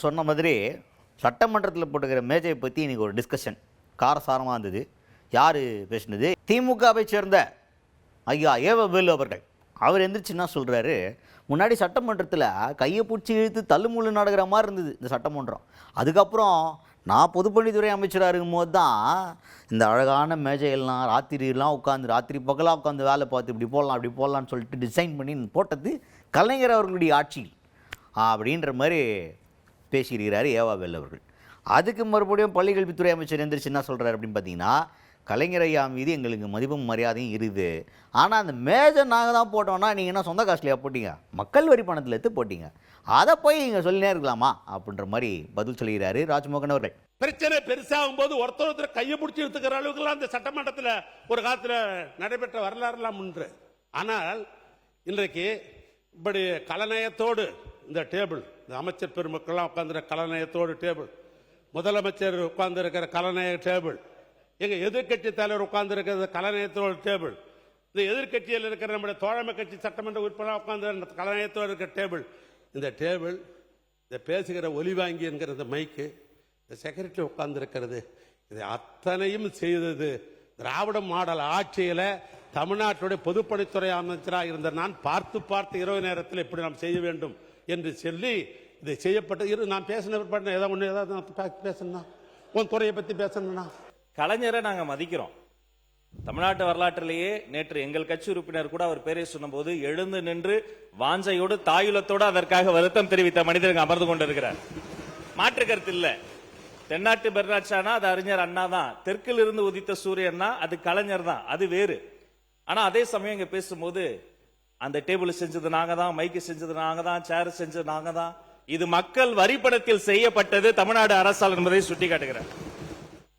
சொன்ன மாதிரி சட்டமன்றத்தில் போட்டுக்கிற மேஜையை பற்றி இன்றைக்கி ஒரு டிஸ்கஷன் காரசாரமாக இருந்தது. யார் பேசினது? திமுகவை சேர்ந்த ஐயா ஏவவேலு அவர்கள். அவர் எந்திரிச்சு என்ன சொல்கிறாரு, முன்னாடி சட்டமன்றத்தில் கையை பிடிச்சி இழுத்து தள்ளுமுள்ளு நடக்கிற மாதிரி இருந்தது இந்த சட்டமன்றம். அதுக்கப்புறம் நான் பொதுப்பணித்துறை அமைச்சராக இருக்கும்போது தான் இந்த அழகான மேஜையெல்லாம் ராத்திரிலாம் உட்காந்து ராத்திரி பகலாக உட்காந்து வேலை பார்த்து இப்படி போடலாம் அப்படி போடலான்னு சொல்லிட்டு டிசைன் பண்ணி போட்டது கலைஞர் அவர்களுடைய ஆட்சி அப்படின்ற மாதிரி பேசியிருக்கிறார் ஏவாவேலு அவர்கள். அதுக்கு மறுபடியும் பள்ளிக்கல்வித்துறை அமைச்சர் எந்திரிச்சு என்ன சொல்கிறார் அப்படின்னு பார்த்தீங்கன்னா, கலைஞர் ஐயா மீது எங்களுக்கு மதிப்பும் மரியாதையும் இருக்குது, ஆனால் அந்த மேஜர் நாங்கள் தான் போட்டோம்னா நீங்கள் என்ன சொந்த காசுலையாக போட்டிங்க, மக்கள் வரி பணத்தில் எடுத்து போட்டிங்க, அதை போய் நீங்கள் சொல்லினே இருக்கலாமா அப்படின்ற மாதிரி பதில் சொல்கிறாரு ராஜ்மோகன் அவர்கள். பிரச்சனை பெருசாகும் போது ஒருத்தர் கையை பிடிச்சி எடுத்துக்கிற அளவுக்குலாம் அந்த சட்டமன்றத்தில் ஒரு காலத்தில் நடைபெற்ற வரலாறுலாம் உண்டு. ஆனால் இன்றைக்கு இப்படி கலநயத்தோடு இந்த டேபிள், இந்த அமைச்சர் பெருமக்கள்லாம் உட்காந்துற கலநயத்தோடு டேபிள், முதலமைச்சர் உட்கார்ந்துருக்கிற கலநய டேபிள், எங்கள் எதிர்கட்சி தலைவர் உட்கார்ந்துருக்கிறது கலநயத்தோடு டேபிள், இந்த எதிர்கட்சியில் இருக்கிற நம்முடைய தோழமை கட்சி சட்டமன்ற உறுப்பினர் உட்கார்ந்து கலநயத்தோடு இருக்கிற டேபிள், இந்த டேபிள், இந்த பேசுகிற ஒலி வாங்கி என்கிற இந்த மைக்கு, இந்த செக்ரட்டரி உட்கார்ந்துருக்கிறது, இதை அத்தனையும் செய்தது திராவிட மாடல் ஆட்சியில் தமிழ்நாட்டுடைய பொதுப்பணித்துறை அமைச்சராக இருந்த நான் பார்த்து இரவு நேரத்தில் இப்படி நாம் செய்ய வேண்டும் என்று சொல்லி இதை செய்யப்பட்டது. நான் பேசின ஏதாவது பேசணும்னா உன் துறையை பற்றி பேசணும்னா, கலைஞரை நாங்கள் மதிக்கிறோம். தமிழ்நாட்டு வரலாற்றிலேயே நேற்று எங்கள் கட்சி உறுப்பினர் கூட அவர் பேரை சொன்னபோது எழுந்து நின்று வாஞ்சையோடு தாயுலத்தோடு அதற்காக வருத்தம் தெரிவித்த மனிதர்கள் அமர்ந்து கொண்டிருக்கிறார். மாற்று கருத்து இல்லை. தென்னாட்டு பெர்னாட்சானா அது அறிஞர் அண்ணா தான், தெற்கில் இருந்து உதித்த சூரியன்னா அது கலைஞர் தான், அது வேறு. ஆனா அதே சமயம் இங்க பேசும்போது அந்த டேபிள் செஞ்சது நாங்க தான், மைக்கு செஞ்சது நாங்க தான், சேர் செஞ்சது நாங்க தான், இது மக்கள் வரிப்பணத்தில் செய்யப்பட்டது தமிழ்நாடு அரசால் என்பதை சுட்டிக்காட்டுகிறார்.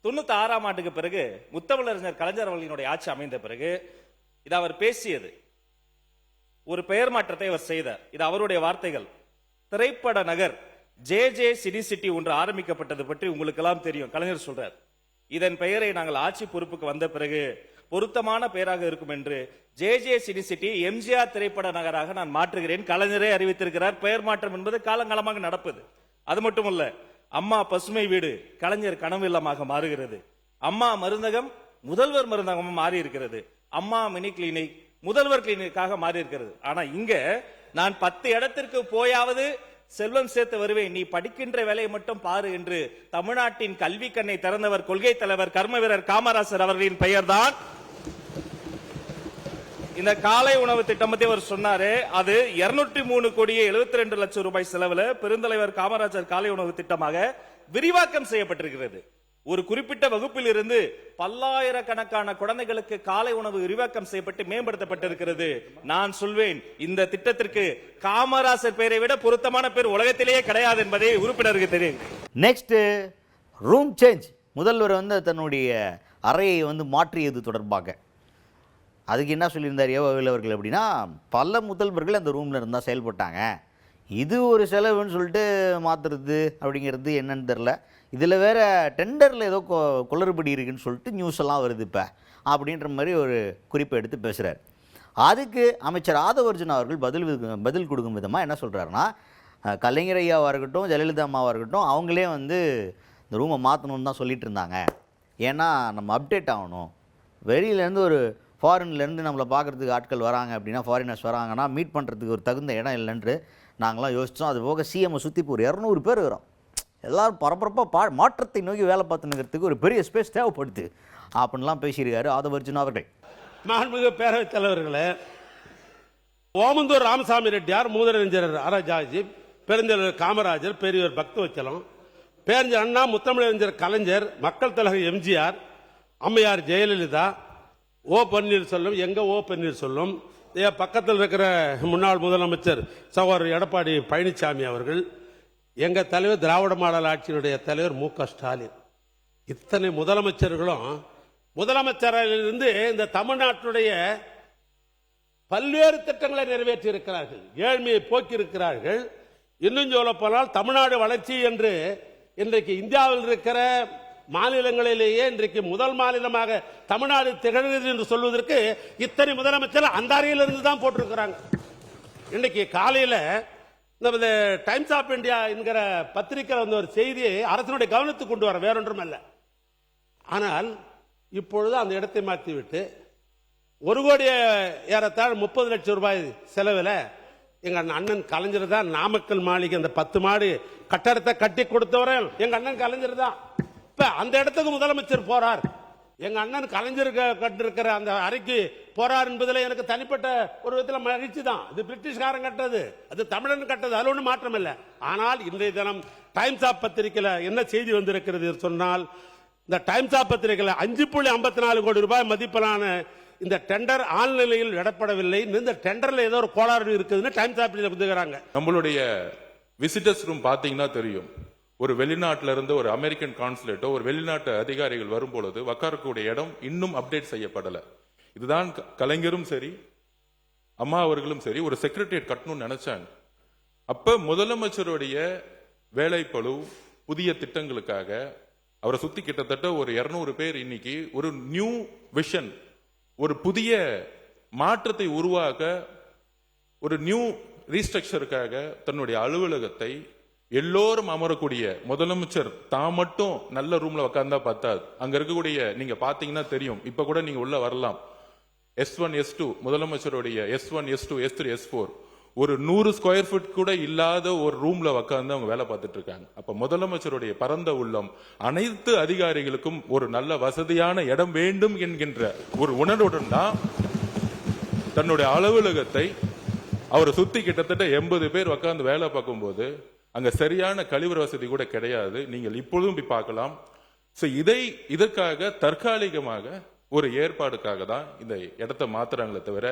96ஆம் ஆண்டுக்கு பிறகு முத்தமிழறிஞர் கலைஞர் அவர்களினுடைய ஆட்சி அமைந்த பிறகு இது அவர் பேசியது. ஒரு பெயர் மாற்றத்தை அவர் செய்தார். இது அவருடைய வார்த்தைகள். திரைப்பட நகர் JJ சிட்டி சிட்டி ஒன்று ஆரம்பிக்கப்பட்டது பற்றி உங்களுக்கு எல்லாம் தெரியும். கலைஞர் சொல்றார், இதன் பெயரை நாங்கள் ஆட்சி பொறுப்புக்கு வந்த பிறகு பொருத்தமான பெயராக இருக்கும் என்று JJ சிட்டி சிட்டி எம்ஜிஆர் திரைப்பட நகராக நான் மாற்றுகிறேன். கலைஞரே அறிவித்திருக்கிறார். பெயர் மாற்றம் என்பது காலங்காலமாக நடப்பது. அது மட்டுமல்ல, அம்மா பசுமை வீடு கலைஞர் கனவு இல்லமாக மாறுகிறது. அம்மா மருந்தகம் முதல்வர் மருந்தகமும் மாறி இருக்கிறது. அம்மா மினி கிளினிக் முதல்வர் கிளினிக்காக மாறி இருக்கிறது. ஆனா இங்க நான் 10 இடத்திற்கு போயாவது செல்வம் சேர்த்து வருவேன், நீ படிக்கின்ற வேலையை மட்டும் பாரு என்று தமிழ்நாட்டின் கல்வி கண்ணை திறந்தவர் கொள்கை தலைவர் கர்ம வீரர் காமராசர் அவர்களின் பெயர் தான். இந்த காலை உணவு திட்டம் பத்தி அவர் சொன்னாரு. அது 203 கோடியே 72 லட்சம் ரூபாய் செலவுல பெருந்தலைவர் காமராஜர் காலை உணவு திட்டமாக விரிவாக்கம் செய்யப்பட்டிருக்கிறது. ஒரு குறிப்பிட்ட வகுப்பில் இருந்து பல்லாயிரக்கணக்கான குழந்தைகளுக்கு காலை உணவு விரிவாக்கம் செய்யப்பட்டு மேம்படுத்தப்பட்டிருக்கிறது. நான் சொல்வேன், இந்த திட்டத்திற்கு காமராசர் பெயரை விட பொருத்தமான பேர் உலகத்திலேயே கிடையாது என்பதை உறுப்பினருக்கு தெரியும். Next room change. முதல்வர் தன்னுடைய அறையை மாற்றியது தொடர்பாக அதுக்கு என்ன சொல்லியிருந்தார் ஏவாவேலு அவர்கள் அப்படின்னா, பல முதல்வர்கள் அந்த ரூமில் இருந்தால் செயல்பட்டாங்க, இது ஒரு செலவுன்னு சொல்லிட்டு மாற்றுறது அப்படிங்கிறது என்னன்னு தெரில, இதில் வேறு டெண்டரில் ஏதோ குளறுபடி இருக்குன்னு சொல்லிட்டு நியூஸ் எல்லாம் வருது இப்போ அப்படின்ற மாதிரி ஒரு குறிப்பை எடுத்து பேசுகிறார். அதுக்கு அமைச்சர் ஆதவர்ஜுனா அவர்கள் பதில் கொடுக்கும் விதமாக என்ன சொல்கிறாருன்னா, கலைஞர் ஐயாவாக இருக்கட்டும் ஜெயலலிதா அம்மாவாக இருக்கட்டும் அவங்களே இந்த ரூமை மாற்றணும்னு தான் சொல்லிட்டு இருந்தாங்க, ஏன்னா நம்ம அப்டேட் ஆகணும், வெளியிலேருந்து ஒரு ஃபாரின்லேருந்து நம்மளை பார்க்குறதுக்கு ஆட்கள் வராங்க அப்படின்னா, ஃபாரினர்ஸ் வராங்கன்னா மீட் பண்ணுறதுக்கு ஒரு தகுந்த இடம் இல்லைன்று நாங்களாம் யோசித்தோம். அது போக சிஎம்ஐ சுற்றி இப்போ ஒரு 200 பேர் இருக்கிறோம், எல்லோரும் பரபரப்பாக மாற்றத்தை நோக்கி வேலை பார்த்துனுங்கிறதுக்கு ஒரு பெரிய ஸ்பேஸ் தேவைப்படுது அப்படின்லாம் பேசியிருக்காரு ஆதவர்ஜுனா அவர்கள். மாண்புமிகு பேரவைத் தலைவர்களே, ஓமந்தூர் ராமசாமி ரெட்டியார், மூதறிஞர் ராஜாஜி, பெருந்தலைவர் காமராஜர், பெரியவர் பக்தவச்சலம், பேரறிஞர் அண்ணா, முத்தமிழறிஞர் கலைஞர், மக்கள் தலைவர் எம்ஜிஆர், அம்மையார் ஜெயலலிதா, ஓ பன்னீர்செல்வம், எங்க ஓ பன்னீர்செல்வம், பக்கத்தில் இருக்கிற முன்னாள் முதலமைச்சர் சகோதரர் எடப்பாடி பழனிசாமி அவர்கள், எங்க தலைவர் திராவிட மாடல் ஆட்சியினுடைய தலைவர் மு.க. ஸ்டாலின், இத்தனை முதலமைச்சர்களும் முதலமைச்சரிலிருந்து இந்த தமிழ்நாட்டுடைய பல்வேறு திட்டங்களை நிறைவேற்றி இருக்கிறார்கள், ஏழ்மையை போக்கி இருக்கிறார்கள். இன்னும் சொல்ல போனால் தமிழ்நாடு வளர்ச்சி என்று இன்றைக்கு இந்தியாவில் இருக்கிற மாநிலங்களிலேயே இன்றைக்கு முதல் மாநிலமாக தமிழ்நாடு திகழ்கிறது என்று சொல்வதற்கு இத்தனை முதலமைச்சர் அந்த அறையிலிருந்து தான் போட்டிருக்கிறாங்க. இன்னைக்கு காலையில் இந்த டைம்ஸ் ஆஃப் இந்தியா என்கிற பத்திரிகை வந்து ஒரு செய்தியை அரசனுடைய கவனத்துக்கு கொண்டு வர வேறொன்றும் அல்ல. ஆனால் இப்பொழுது அந்த இடத்தை மாற்றிவிட்டு 1 கோடி ஏறத்தாழ 30 லட்சம் ரூபாய் செலவில் எங்க அண்ணன் கலைஞர் தான் நாமக்கல் மாளிகை அந்த 10 மாடி கட்டடத்தை கட்டி கொடுத்தவரை எங்க அண்ணன் கலைஞர் தான். இப்ப அந்த இடத்துக்கு முதலமைச்சர் போறார். எங்க அண்ணன் கலைஞர் கட்டிருக்கிற அந்த அறைக்கு போறார் என்பதில் எனக்கு தனிப்பட்ட ஒரு விதத்தில் மகிழ்ச்சி தான். இது பிரிட்டிஷ்காரன் கட்டது, அது தமிழன் கட்டது, அது ஒன்றும் மாற்றம் இல்லை. ஆனால் இன்றைய தினம் டைம்ஸ் ஆஃப் பத்திரிகையில் என்ன செய்தி வந்திருக்கிறது சொன்னால், இந்த டைம்ஸ் ஆஃப் பத்திரிகையில் 5.54 கோடி ரூபாய் மதிப்பிலான இந்த டெண்டர் ஆழ்நிலையில் விடப்படவில்லை. இந்த டெண்டர்ல ஏதோ ஒரு கோளாறு இருக்குதுன்னு டைம்ஸ் ஆஃப் கொடுத்துக்கிறாங்க. நம்மளுடைய விசிட்டர்ஸ் ரூம் பாத்தீங்கன்னா தெரியும். ஒரு வெளிநாட்டில இருந்து ஒரு அமெரிக்கன் கான்சுலேட்டோ ஒரு வெளிநாட்டு அதிகாரிகள் வரும்பொழுது உட்காரக்கூடிய இடம் இன்னும் அப்டேட் செய்யப்படல. இதுதான் கலைஞரும் சரி அம்மா அவர்களும் சரி ஒரு செக்ரட்டரியேட் கட்டணும்னு நினைச்சாங்க. அப்ப முதலமைச்சருடைய வேலைப்பளு புதிய திட்டங்களுக்காக அவரை சுத்தி கிட்டத்தட்ட ஒரு 200 பேர் இன்னைக்கு ஒரு நியூ விஷன், ஒரு புதிய மாற்றத்தை உருவாக்க, ஒரு நியூ ரீஸ்ட்ரக்சருக்காக தன்னுடைய அலுவலகத்தை எல்லோரும் அமரக்கூடிய முதலமைச்சர் தான் மட்டும் நல்ல ரூம்ல உட்கார்ந்தா பார்த்தாது. அங்க இருக்கக்கூடிய நீங்க பாத்தீங்கன்னா தெரியும். இப்ப கூட நீங்க உள்ள வரலாம். S1 S2 முதலமைச்சருடைய S1 S2 S3 S4 ஒரு 100 ஸ்கொயர் ஃபீட் கூட இல்லாத ஒரு ரூம்ல உட்கார்ந்து அவங்க வேலை பார்த்துட்டு இருக்காங்க. அப்ப முதலமைச்சருடைய பரந்த உள்ளம் அனைத்து அதிகாரிகளுக்கும் ஒரு நல்ல வசதியான இடம் வேண்டும் என்கின்ற ஒரு உணர்வுடன் தான் தன்னுடைய அலுவலகத்தை அவரை சுத்தி கிட்டத்தட்ட 80 பேர் உட்கார்ந்து வேலை பார்க்கும் போது அங்க சரியான கழிவறை வசதி கூட கிடையாது. நீங்கள் இப்பொழுதும் போய் பார்க்கலாம். இதற்காக தற்காலிகமாக ஒரு ஏற்பாடுக்காக தான் இந்த இடத்தை மாத்துறாங்களே தவிர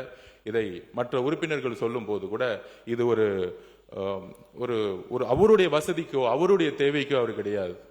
இதை மற்ற உறுப்பினர்கள் சொல்லும் போது கூட இது ஒரு அவருடைய வசதிக்கோ அவருடைய தேவைக்கோ அவர் கிடையாது.